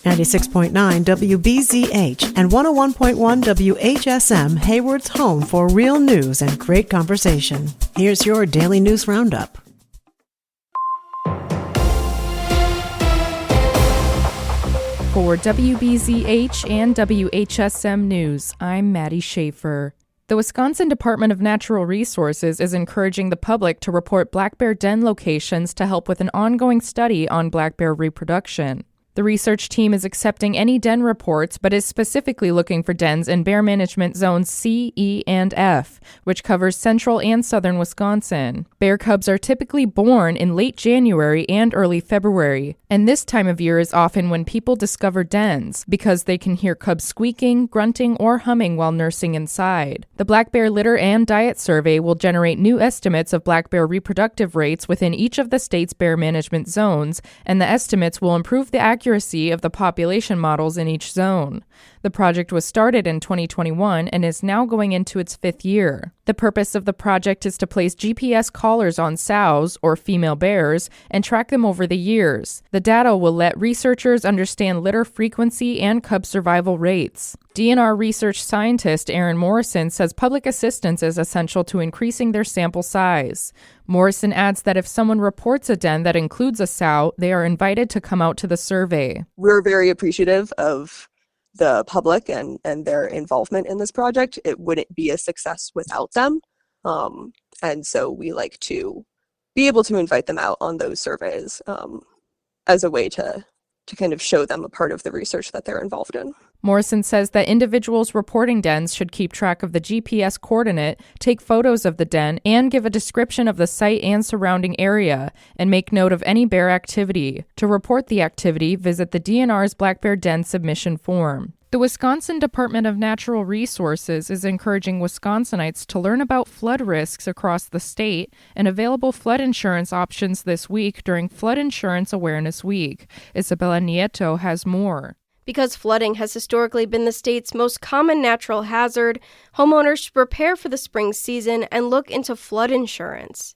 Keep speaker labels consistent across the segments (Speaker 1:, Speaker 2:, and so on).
Speaker 1: 96.9 WBZH and 101.1 WHSM, Hayward's home for real news and great conversation. Here's your daily news roundup.
Speaker 2: For WBZH and WHSM News, I'm Maddie Schaefer. The Wisconsin Department of Natural Resources is encouraging the public to report black bear den locations to help with an ongoing study on black bear reproduction. The research team is accepting any den reports, but is specifically looking for dens in Bear Management Zones C, E, and F, which covers central and southern Wisconsin. Bear cubs are typically born in late January and early February, and this time of year is often when people discover dens, because they can hear cubs squeaking, grunting, or humming while nursing inside. The Black Bear Litter and Diet Survey will generate new estimates of black bear reproductive rates within each of the state's bear management zones, and the estimates will improve the accuracy of the population models in each zone. The project was started in 2021 and is now going into its 5th year. The purpose of the project is to place GPS collars on sows, or female bears, and track them over the years. The data will let researchers understand litter frequency and cub survival rates. DNR research scientist Aaron Morrison says public assistance is essential to increasing their sample size. Morrison adds that if someone reports a den that includes a sow, they are invited to come out to the survey.
Speaker 3: We're very appreciative of the public and their involvement in this project. It wouldn't be a success without them. And so we like to be able to invite them out on those surveys as a way to kind of show them a part of the research that they're involved in.
Speaker 2: Morrison says that individuals reporting dens should keep track of the GPS coordinate, take photos of the den, and give a description of the site and surrounding area, and make note of any bear activity. To report the activity, visit the DNR's Black Bear Den submission form. The Wisconsin Department of Natural Resources is encouraging Wisconsinites to learn about flood risks across the state and available flood insurance options this week during Flood Insurance Awareness Week. Isabella Nieto has more.
Speaker 4: Because flooding has historically been the state's most common natural hazard, homeowners should prepare for the spring season and look into flood insurance.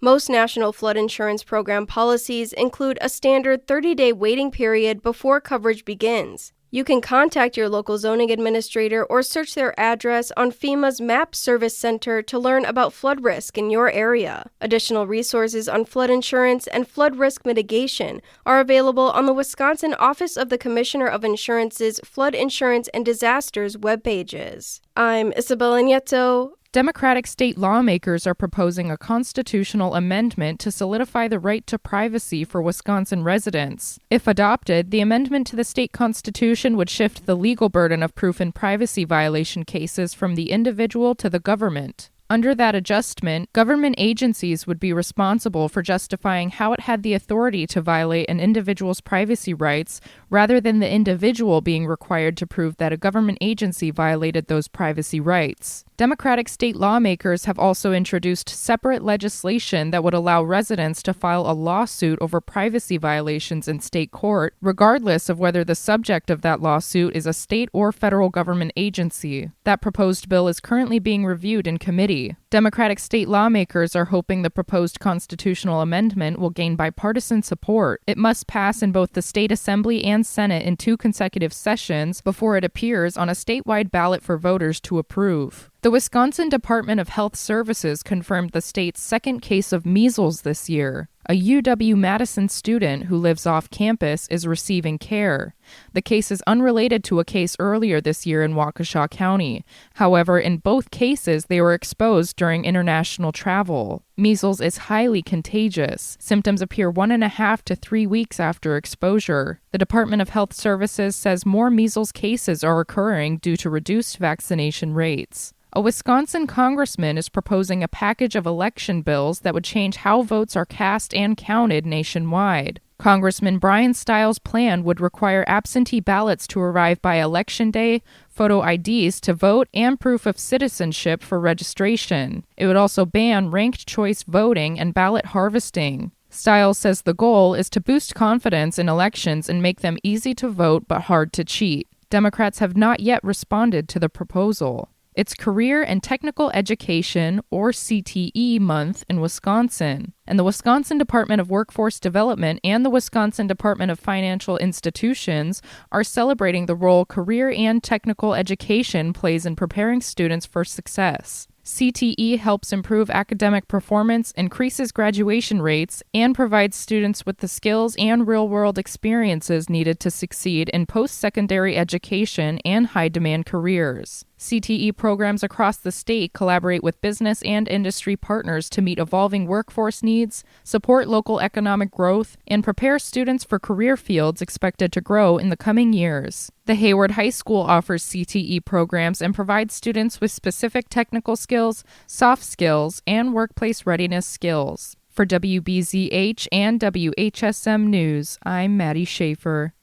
Speaker 4: Most national flood insurance program policies include a standard 30-day waiting period before coverage begins. You can contact your local zoning administrator or search their address on FEMA's MAP Service Center to learn about flood risk in your area. Additional resources on flood insurance and flood risk mitigation are available on the Wisconsin Office of the Commissioner of Insurance's Flood Insurance and Disasters webpages. I'm Isabella Nieto.
Speaker 2: Democratic state lawmakers are proposing a constitutional amendment to solidify the right to privacy for Wisconsin residents. If adopted, the amendment to the state constitution would shift the legal burden of proof in privacy violation cases from the individual to the government. Under that adjustment, government agencies would be responsible for justifying how it had the authority to violate an individual's privacy rights, rather than the individual being required to prove that a government agency violated those privacy rights. Democratic state lawmakers have also introduced separate legislation that would allow residents to file a lawsuit over privacy violations in state court, regardless of whether the subject of that lawsuit is a state or federal government agency. That proposed bill is currently being reviewed in committee. Democratic state lawmakers are hoping the proposed constitutional amendment will gain bipartisan support. It must pass in both the state assembly and Senate in 2 consecutive sessions before it appears on a statewide ballot for voters to approve. The Wisconsin Department of Health Services confirmed the state's 2nd case of measles this year. A UW-Madison student who lives off campus is receiving care. The case is unrelated to a case earlier this year in Waukesha County. However, in both cases, they were exposed during international travel. Measles is highly contagious. Symptoms appear 1.5 to 3 weeks after exposure. The Department of Health Services says more measles cases are occurring due to reduced vaccination rates. A Wisconsin congressman is proposing a package of election bills that would change how votes are cast and counted nationwide. Congressman Brian Stiles' plan would require absentee ballots to arrive by Election Day, photo IDs to vote, and proof of citizenship for registration. It would also ban ranked choice voting and ballot harvesting. Stiles says the goal is to boost confidence in elections and make them easy to vote but hard to cheat. Democrats have not yet responded to the proposal. It's Career and Technical Education, or CTE, month in Wisconsin. And the Wisconsin Department of Workforce Development and the Wisconsin Department of Financial Institutions are celebrating the role career and technical education plays in preparing students for success. CTE helps improve academic performance, increases graduation rates, and provides students with the skills and real-world experiences needed to succeed in post-secondary education and high-demand careers. CTE programs across the state collaborate with business and industry partners to meet evolving workforce needs, support local economic growth, and prepare students for career fields expected to grow in the coming years. The Hayward High School offers CTE programs and provides students with specific technical skills, soft skills, and workplace readiness skills. For WBZH and WHSM News, I'm Maddie Schaefer.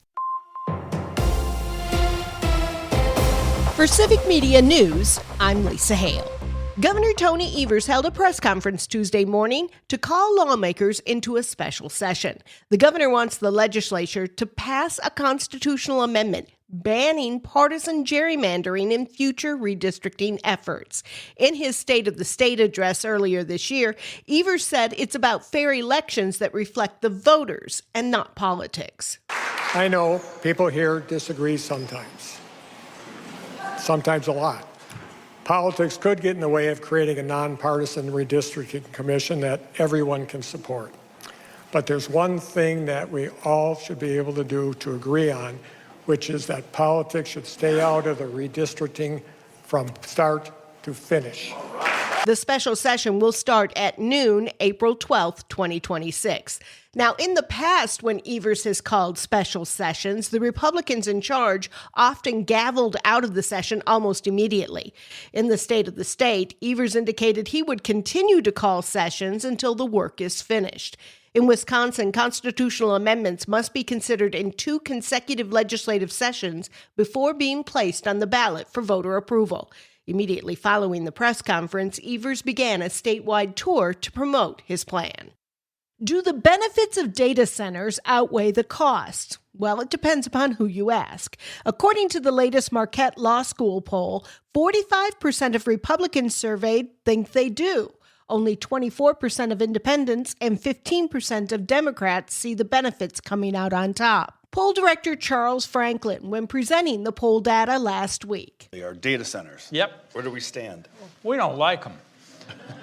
Speaker 5: For Civic Media News, I'm Lisa Hale. Governor Tony Evers held a press conference Tuesday morning to call lawmakers into a special session. The governor wants the legislature to pass a constitutional amendment banning partisan gerrymandering in future redistricting efforts. In his State of the State address earlier this year, Evers said it's about fair elections that reflect the voters and not politics.
Speaker 6: I know people here disagree sometimes a lot. Politics could get in the way of creating a nonpartisan redistricting commission that everyone can support. But there's one thing that we all should be able to do to agree on, which is that politics should stay out of the redistricting from start to finish.
Speaker 5: The special session will start at noon, April 12th, 2026. Now, in the past, when Evers has called special sessions, the Republicans in charge often gavelled out of the session almost immediately. In the State of the State, Evers indicated he would continue to call sessions until the work is finished. In Wisconsin, constitutional amendments must be considered in 2 consecutive legislative sessions before being placed on the ballot for voter approval. Immediately following the press conference, Evers began a statewide tour to promote his plan. Do the benefits of data centers outweigh the costs? Well, it depends upon who you ask. According to the latest Marquette Law School poll, 45% of Republicans surveyed think they do. Only 24% of independents and 15% of Democrats see the benefits coming out on top. Poll director Charles Franklin when presenting the poll data last week.
Speaker 7: They are data centers.
Speaker 8: Yep.
Speaker 7: Where do we stand?
Speaker 8: We don't like them.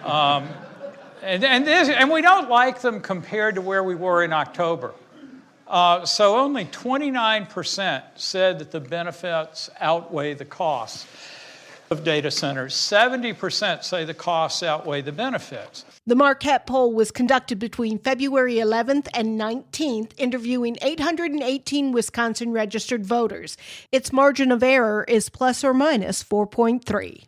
Speaker 8: And we don't like them compared to where we were in October. So only 29% said that the benefits outweigh the costs of data centers. 70% say the costs outweigh the benefits.
Speaker 5: The Marquette poll was conducted between February 11th and 19th, interviewing 818 Wisconsin registered voters. Its margin of error is plus or minus 4.3.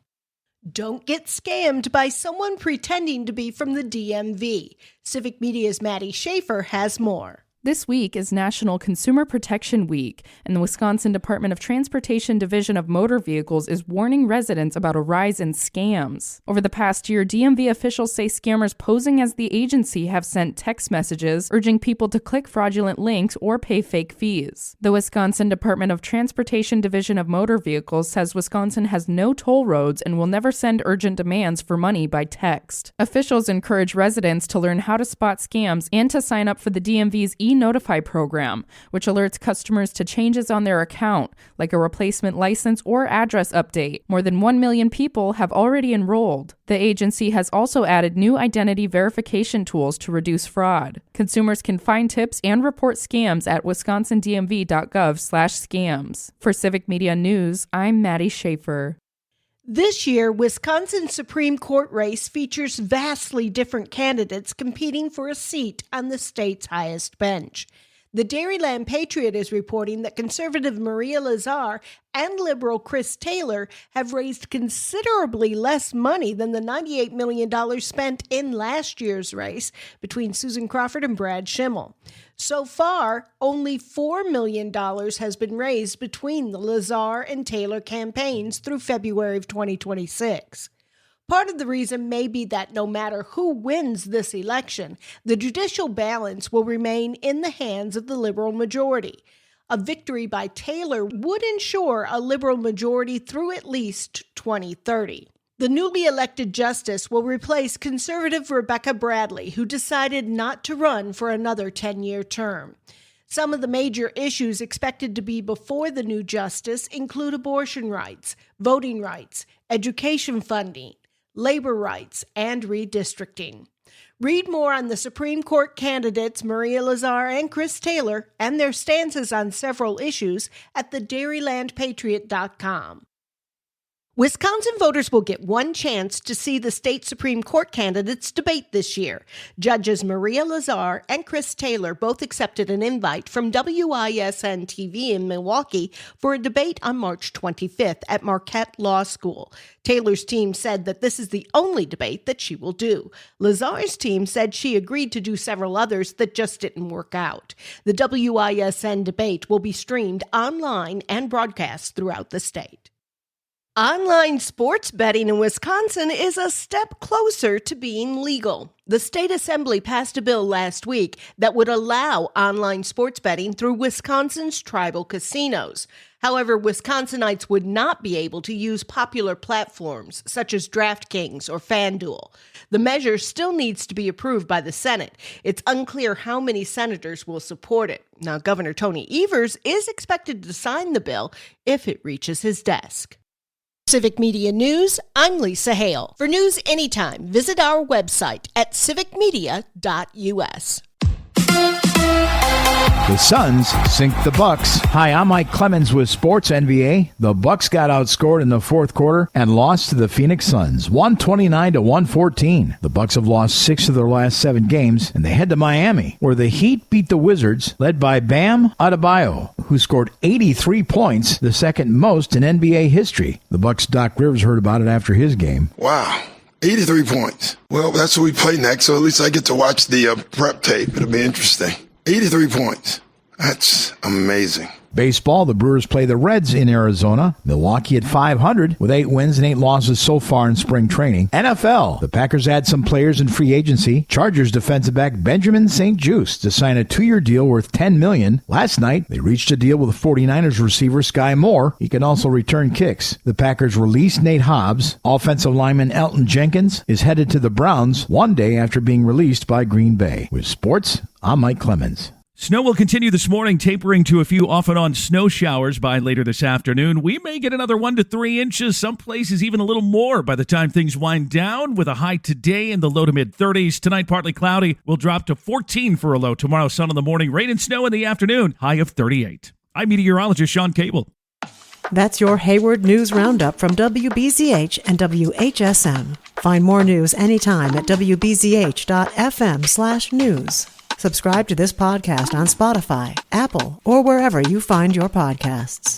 Speaker 5: Don't get scammed by someone pretending to be from the DMV. Civic Media's Maddie Schaefer has more.
Speaker 2: This week is National Consumer Protection Week, and the Wisconsin Department of Transportation Division of Motor Vehicles is warning residents about a rise in scams. Over the past year, DMV officials say scammers posing as the agency have sent text messages urging people to click fraudulent links or pay fake fees. The Wisconsin Department of Transportation Division of Motor Vehicles says Wisconsin has no toll roads and will never send urgent demands for money by text. Officials encourage residents to learn how to spot scams and to sign up for the DMV's Notify program, which alerts customers to changes on their account, like a replacement license or address update. More than 1 million people have already enrolled. The agency has also added new identity verification tools to reduce fraud. Consumers can find tips and report scams at wisconsindmv.gov/scams. For Civic Media News, I'm Maddie Schaefer.
Speaker 5: This year, Wisconsin's Supreme Court race features vastly different candidates competing for a seat on the state's highest bench. The Dairyland Patriot is reporting that conservative Maria Lazar and liberal Chris Taylor have raised considerably less money than the $98 million spent in last year's race between Susan Crawford and Brad Schimmel. So far, only $4 million has been raised between the Lazar and Taylor campaigns through February of 2026. Part of the reason may be that no matter who wins this election, the judicial balance will remain in the hands of the liberal majority. A victory by Taylor would ensure a liberal majority through at least 2030. The newly elected justice will replace conservative Rebecca Bradley, who decided not to run for another 10-year term. Some of the major issues expected to be before the new justice include abortion rights, voting rights, education funding, labor rights, and redistricting. Read more on the Supreme Court candidates Maria Lazar and Chris Taylor and their stances on several issues at thedairylandpatriot.com. Wisconsin voters will get one chance to see the state Supreme Court candidates debate this year. Judges Maria Lazar and Chris Taylor both accepted an invite from WISN TV in Milwaukee for a debate on March 25th at Marquette Law School. Taylor's team said that this is the only debate that she will do. Lazar's team said she agreed to do several others that just didn't work out. The WISN debate will be streamed online and broadcast throughout the state. Online sports betting in Wisconsin is a step closer to being legal. The state assembly passed a bill last week that would allow online sports betting through Wisconsin's tribal casinos. However, Wisconsinites would not be able to use popular platforms such as DraftKings or FanDuel. The measure still needs to be approved by the Senate. It's unclear how many senators will support it. Now, Governor Tony Evers is expected to sign the bill if it reaches his desk. Civic Media News, I'm Lisa Hale. For news anytime, visit our website at civicmedia.us.
Speaker 7: The Suns sink the Bucks. Hi, I'm Mike Clemens with Sports NBA. The Bucks got outscored in the fourth quarter and lost to the Phoenix Suns, 129-114. The Bucks have lost 6 of their last 7 games, and they head to Miami, where the Heat beat the Wizards, led by Bam Adebayo, who scored 83 points, the second most in NBA history. The Bucks' Doc Rivers heard about it after his game.
Speaker 9: Wow. 83 points. Well, that's what we play next, so at least I get to watch the prep tape. It'll be interesting. 83 points. That's amazing.
Speaker 7: Baseball, the Brewers play the Reds in Arizona. Milwaukee at 500 with 8 wins and 8 losses so far in spring training. NFL, the Packers add some players in free agency. Chargers defensive back Benjamin St. Juste to sign a 2-year deal worth $10 million. Last night, they reached a deal with 49ers receiver Sky Moore. He can also return kicks. The Packers released Nate Hobbs. Offensive lineman Elton Jenkins is headed to the Browns one day after being released by Green Bay. With sports, I'm Mike Clemens.
Speaker 10: Snow will continue this morning, tapering to a few off-and-on snow showers by later this afternoon. We may get another 1 to 3 inches, some places even a little more by the time things wind down, with a high today in the low to mid-30s. Tonight, partly cloudy. We'll drop to 14 for a low. Tomorrow, sun in the morning, rain and snow in the afternoon, high of 38. I'm meteorologist Sean Cable.
Speaker 1: That's your Hayward News Roundup from WBZH and WHSM. Find more news anytime at wbzh.fm/news. Subscribe to this podcast on Spotify, Apple, or wherever you find your podcasts.